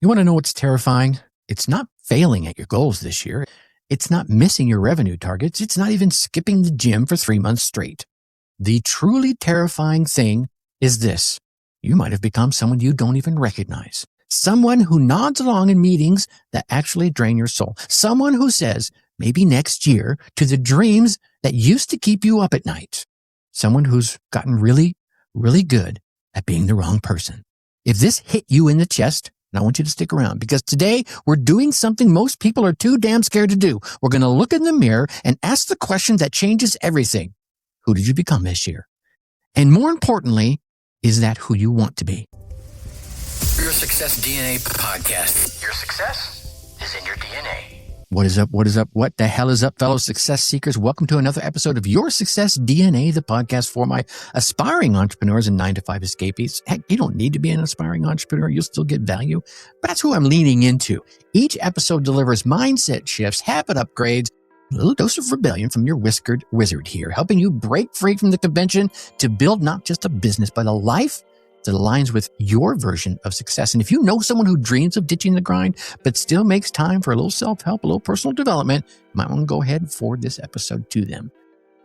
You want to know what's terrifying? It's not failing at your goals this year. It's not missing your revenue targets. It's not even skipping the gym for 3 months straight. The truly terrifying thing is this. You might have become someone you don't even recognize. Someone who nods along in meetings that actually drain your soul. Someone who says, maybe next year, to the dreams that used to keep you up at night. Someone who's gotten really, really good at being the wrong person. If this hit you in the chest, and I want you to stick around, because today we're doing something most people are too damn scared to do. We're going to look in the mirror and ask the question that changes everything. Who did you become this year? And more importantly, is that who you want to be? Your Success DNA podcast. Your success is in your DNA. What is up? What is up? What the hell is up, fellow success seekers? Welcome to another episode of Your Success DNA, the podcast for my aspiring entrepreneurs and 9-to-5 escapees. Heck, you don't need to be an aspiring entrepreneur. You'll still get value. But that's who I'm leaning into. Each episode delivers mindset shifts, habit upgrades, a little dose of rebellion from your whiskered wizard here, helping you break free from the convention to build not just a business, but a life that aligns with your version of success. And if you know someone who dreams of ditching the grind, but still makes time for a little self-help, a little personal development, you might want to go ahead and forward this episode to them.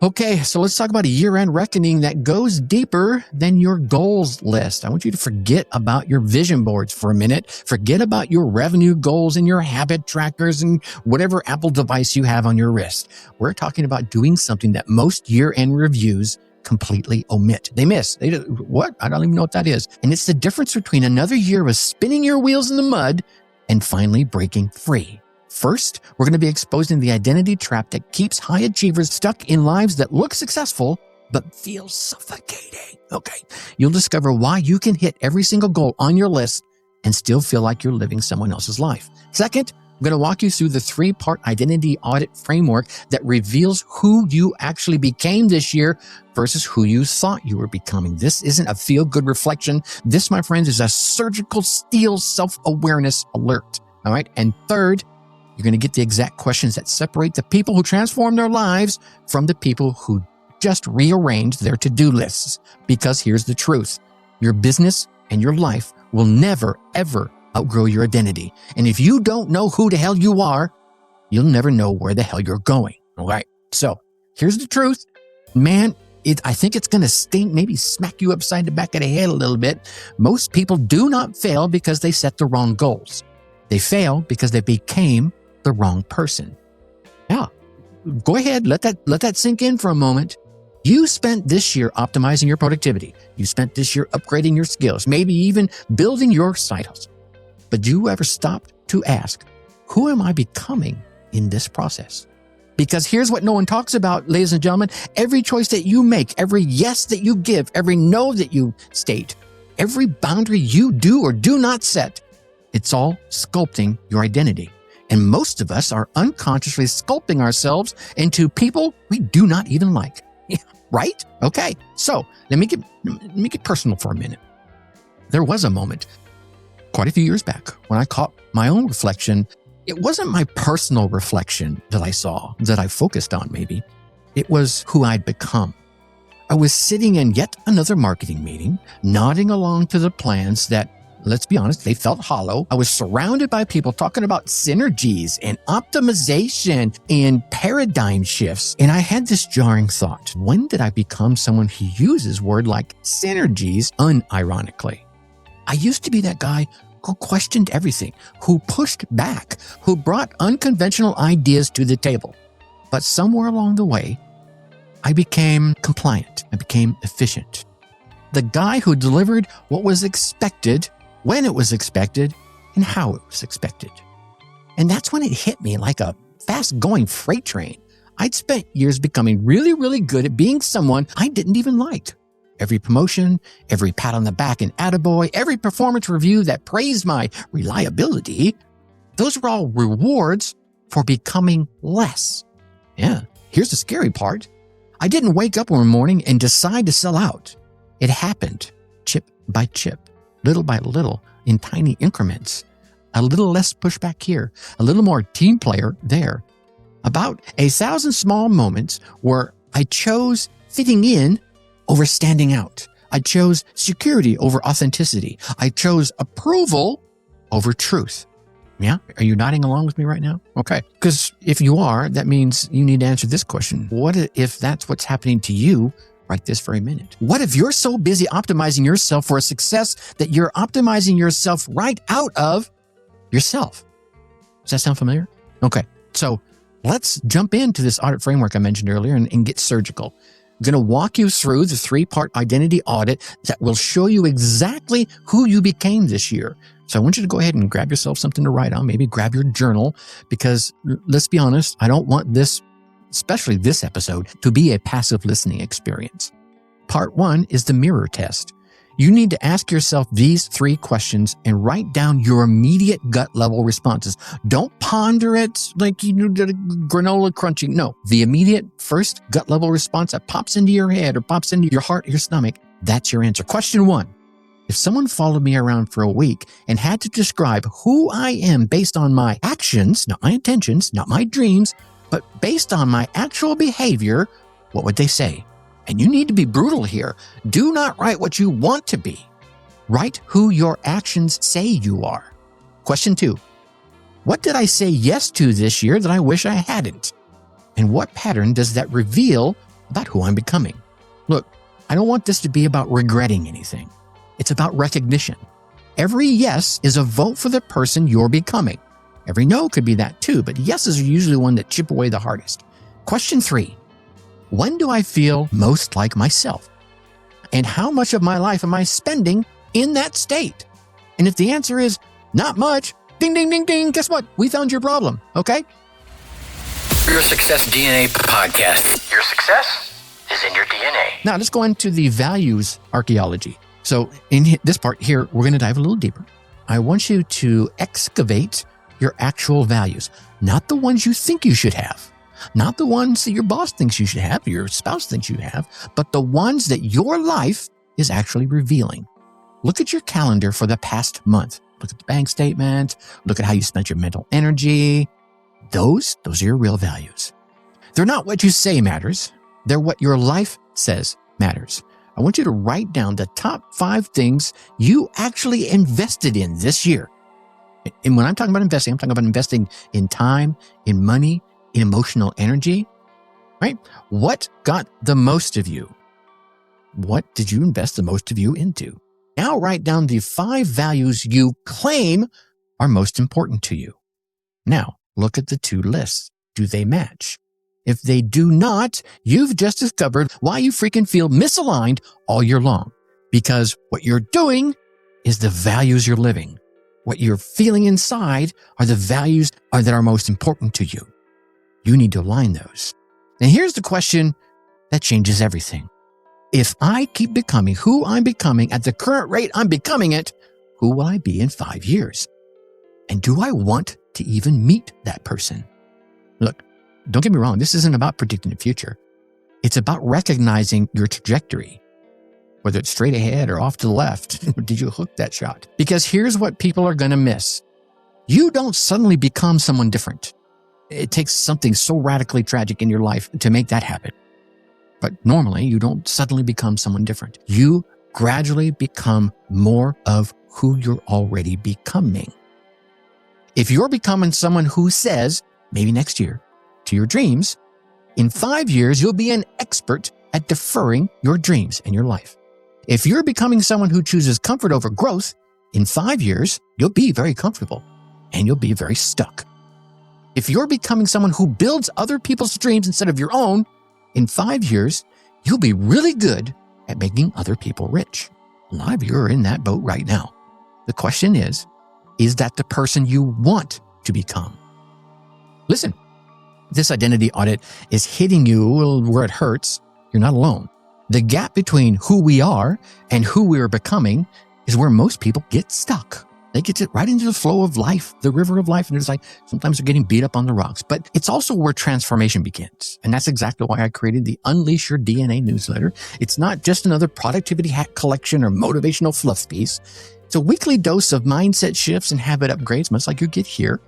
Okay, so let's talk about a year-end reckoning that goes deeper than your goals list. I want you to forget about your vision boards for a minute. Forget about your revenue goals and your habit trackers and whatever Apple device you have on your wrist. We're talking about doing something that most year-end reviews completely omit. They miss. What? I don't even know what that is. And it's the difference between another year of spinning your wheels in the mud and finally breaking free. First, we're going to be exposing the identity trap that keeps high achievers stuck in lives that look successful but feel suffocating. Okay. You'll discover why you can hit every single goal on your list and still feel like you're living someone else's life. Second, I'm going to walk you through the 3-part identity audit framework that reveals who you actually became this year versus who you thought you were becoming. This isn't a feel-good reflection. This, my friends, is a surgical steel self-awareness alert. All right. And third, you're going to get the exact questions that separate the people who transform their lives from the people who just rearrange their to-do lists. Because here's the truth. Your business and your life will never, ever outgrow your identity. And if you don't know who the hell you are, you'll never know where the hell you're going. All right. So here's the truth. Man, I think it's going to stink, maybe smack you upside the back of the head a little bit. Most people do not fail because they set the wrong goals. They fail because they became the wrong person. Now, go ahead, let that sink in for a moment. You spent this year optimizing your productivity. You spent this year upgrading your skills, maybe even building your side hustle. But do you ever stop to ask, who am I becoming in this process? Because here's what no one talks about, ladies and gentlemen. Every choice that you make, every yes that you give, every no that you state, every boundary you do or do not set, it's all sculpting your identity. And most of us are unconsciously sculpting ourselves into people we do not even like. Right? Okay. So let me get personal for a minute. There was a moment quite a few years back when I caught my own reflection. It wasn't my personal reflection that I saw, that I focused on maybe. It was who I'd become. I was sitting in yet another marketing meeting, nodding along to the plans that, let's be honest, they felt hollow. I was surrounded by people talking about synergies and optimization and paradigm shifts. And I had this jarring thought. When did I become someone who uses word like synergies unironically? I used to be that guy who questioned everything, who pushed back, who brought unconventional ideas to the table. But somewhere along the way, I became compliant. I became efficient. The guy who delivered what was expected, when it was expected, and how it was expected. And that's when it hit me like a fast-going freight train. I'd spent years becoming really, really good at being someone I didn't even like. Every promotion, every pat on the back and attaboy, every performance review that praised my reliability, those were all rewards for becoming less. Yeah, here's the scary part. I didn't wake up one morning and decide to sell out. It happened chip by chip, little by little, in tiny increments. A little less pushback here, a little more team player there. About 1,000 small moments where I chose fitting in over standing out. I chose security over authenticity. I chose approval over truth. Yeah? Are you nodding along with me right now? Okay. Because if you are, that means you need to answer this question. What if that's what's happening to you right this very minute? What if you're so busy optimizing yourself for a success that you're optimizing yourself right out of yourself? Does that sound familiar? Okay. So let's jump into this audit framework I mentioned earlier and get surgical. I'm going to walk you through the 3-part identity audit that will show you exactly who you became this year. So I want you to go ahead and grab yourself something to write on, maybe grab your journal, because let's be honest, I don't want this, especially this episode, to be a passive listening experience. Part 1 is the mirror test. You need to ask yourself these 3 questions and write down your immediate gut level responses. Don't ponder it like you did a granola crunching. No, the immediate first gut level response that pops into your head or pops into your heart, your stomach, that's your answer. Question 1. If someone followed me around for a week and had to describe who I am based on my actions, not my intentions, not my dreams, but based on my actual behavior, what would they say? And you need to be brutal here. Do not write what you want to be. Write who your actions say you are. Question 2. What did I say yes to this year that I wish I hadn't? And what pattern does that reveal about who I'm becoming? Look, I don't want this to be about regretting anything. It's about recognition. Every yes is a vote for the person you're becoming. Every no could be that too, but yeses are usually the one that chip away the hardest. Question 3. When do I feel most like myself? And how much of my life am I spending in that state? And if the answer is not much, ding, ding, ding, ding, guess what? We found your problem, okay? Your Success DNA podcast. Your success is in your DNA. Now let's go into the values archaeology. So in this part here, we're going to dive a little deeper. I want you to excavate your actual values, not the ones you think you should have, not the ones that your boss thinks you should have, your spouse thinks you have, but the ones that your life is actually revealing. Look at your calendar for the past month. Look at the bank statement. Look at how you spent your mental energy. Those are your real values. They're not what you say matters. They're what your life says matters. I want you to write down the top 5 things you actually invested in this year. And when I'm talking about investing, I'm talking about investing in time, in money, in emotional energy, right? What got the most of you? What did you invest the most of you into? Now write down the 5 values you claim are most important to you. Now look at the 2 lists. Do they match? If they do not, you've just discovered why you freaking feel misaligned all year long. Because what you're doing is the values you're living. What you're feeling inside are the values that are most important to you. You need to align those. And here's the question that changes everything. If I keep becoming who I'm becoming at the current rate I'm becoming it, who will I be in 5 years? And do I want to even meet that person? Look, don't get me wrong. This isn't about predicting the future. It's about recognizing your trajectory, whether it's straight ahead or off to the left. Did you hook that shot? Because here's what people are going to miss. You don't suddenly become someone different. It takes something so radically tragic in your life to make that happen. But normally, you don't suddenly become someone different. You gradually become more of who you're already becoming. If you're becoming someone who says, maybe next year, to your dreams, in 5 years, you'll be an expert at deferring your dreams and your life. If you're becoming someone who chooses comfort over growth, in 5 years, you'll be very comfortable and you'll be very stuck. If you're becoming someone who builds other people's dreams instead of your own, in 5 years, you'll be really good at making other people rich. A lot of you are in that boat right now. The question is that the person you want to become? Listen, this identity audit is hitting you where it hurts. You're not alone. The gap between who we are and who we are becoming is where most people get stuck. They get right into the flow of life, the river of life, and it's like sometimes they're getting beat up on the rocks. But it's also where transformation begins. And that's exactly why I created the Unleash Your DNA newsletter. It's not just another productivity hack collection or motivational fluff piece. It's a weekly dose of mindset shifts and habit upgrades, much like you get here.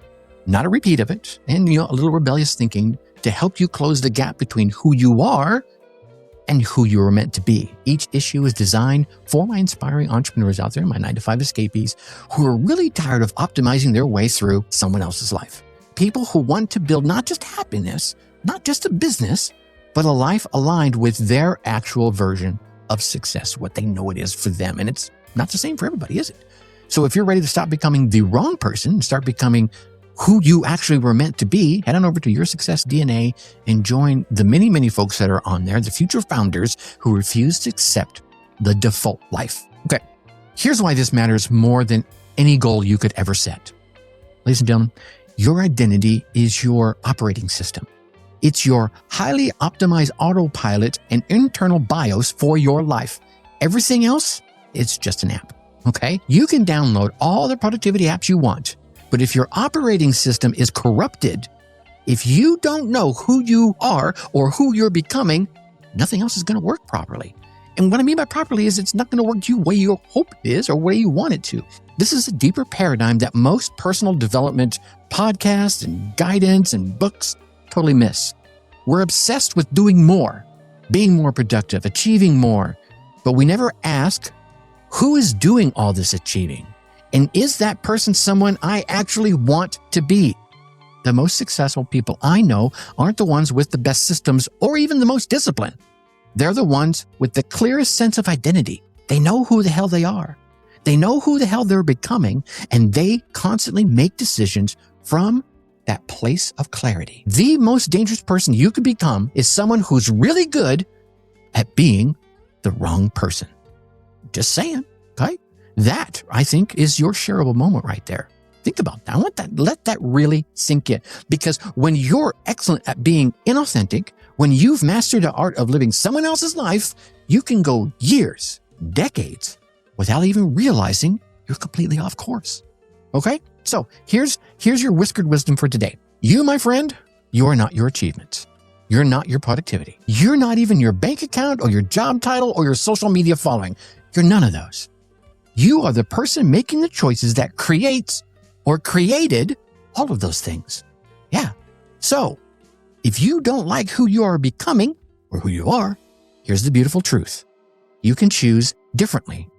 Not a repeat of it, and a little rebellious thinking to help you close the gap between who you are and who you were meant to be. Each issue is designed for my inspiring entrepreneurs out there, my 9-to-5 escapees, who are really tired of optimizing their way through someone else's life. People who want to build not just happiness, not just a business, but a life aligned with their actual version of success, what they know it is for them. And it's not the same for everybody, is it? So if you're ready to stop becoming the wrong person and start becoming who you actually were meant to be, head on over to Your Success DNA and join the many, many folks that are on there, the future founders who refuse to accept the default life. Okay, here's why this matters more than any goal you could ever set. Ladies and gentlemen, your identity is your operating system. It's your highly optimized autopilot and internal BIOS for your life. Everything else, it's just an app, okay? You can download all the productivity apps you want, but if your operating system is corrupted, if you don't know who you are or who you're becoming, nothing else is going to work properly. And what I mean by properly is it's not going to work the way you hope it is or the way you want it to. This is a deeper paradigm that most personal development podcasts and guidance and books totally miss. We're obsessed with doing more, being more productive, achieving more, but we never ask, who is doing all this achieving? And is that person someone I actually want to be? The most successful people I know aren't the ones with the best systems or even the most discipline. They're the ones with the clearest sense of identity. They know who the hell they are. They know who the hell they're becoming, and they constantly make decisions from that place of clarity. The most dangerous person you could become is someone who's really good at being the wrong person. Just saying, okay? That, I think, is your shareable moment right there. Think about that. Let that really sink in. Because when you're excellent at being inauthentic, when you've mastered the art of living someone else's life, you can go years, decades, without even realizing you're completely off course. Okay? So here's your whiskered wisdom for today. You, my friend, you are not your achievements. You're not your productivity. You're not even your bank account or your job title or your social media following. You're none of those. You are the person making the choices that creates or created all of those things. Yeah. So if you don't like who you are becoming or who you are, here's the beautiful truth. You can choose differently,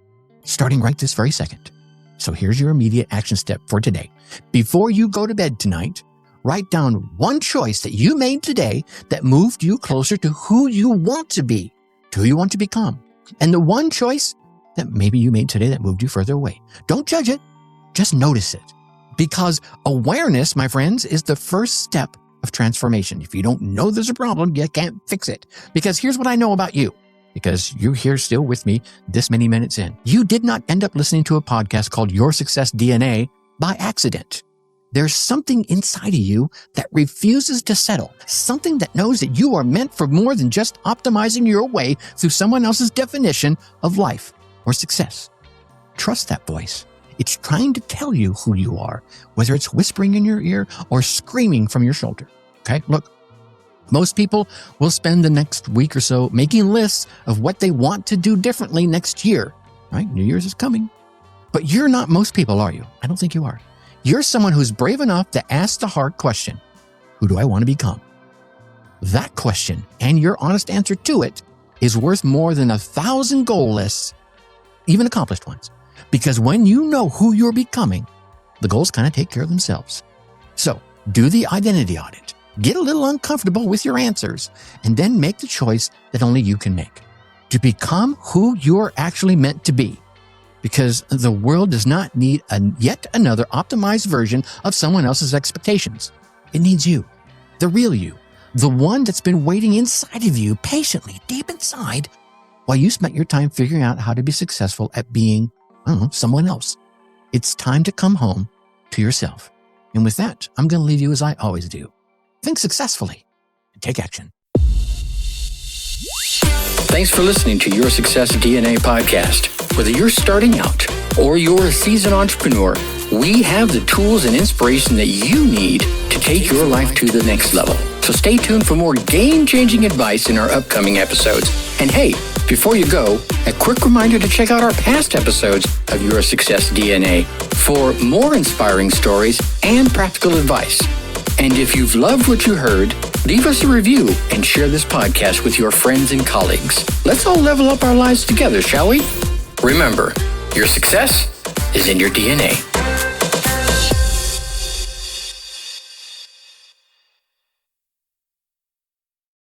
starting right this very second. So here's your immediate action step for today. Before you go to bed tonight, write down one choice that you made today that moved you closer to who you want to be, to who you want to become. And the one choice that maybe you made today that moved you further away. Don't judge it. Just notice it. Because awareness, my friends, is the first step of transformation. If you don't know there's a problem, you can't fix it. Because here's what I know about you. Because you're here still with me this many minutes in. You did not end up listening to a podcast called Your Success DNA by accident. There's something inside of you that refuses to settle. Something that knows that you are meant for more than just optimizing your way through someone else's definition of life or success. Trust that voice. It's trying to tell you who you are, whether it's whispering in your ear or screaming from your shoulder. Okay, look, most people will spend the next week or so making lists of what they want to do differently next year, right? New Year's is coming. But you're not most people, are you? I don't think you are. You're someone who's brave enough to ask the hard question, who do I want to become? That question and your honest answer to it is worth more than 1,000 goal lists, even accomplished ones. Because when you know who you're becoming, the goals kind of take care of themselves. So do the identity audit. Get a little uncomfortable with your answers, and then make the choice that only you can make to become who you're actually meant to be. Because the world does not need yet another optimized version of someone else's expectations. It needs you, the real you, the one that's been waiting inside of you patiently, deep inside, while you spent your time figuring out how to be successful at being, someone else. It's time to come home to yourself. And with that, I'm going to leave you as I always do. Think successfully and take action. Thanks for listening to Your Success DNA podcast. Whether you're starting out or you're a seasoned entrepreneur, we have the tools and inspiration that you need to take your life to the next level. So stay tuned for more game-changing advice in our upcoming episodes. And hey, before you go, a quick reminder to check out our past episodes of Your Success DNA for more inspiring stories and practical advice. And if you've loved what you heard, Leave us a review and share this podcast with your friends and colleagues. Let's all level up our lives together, shall we? Remember, your success is in your DNA.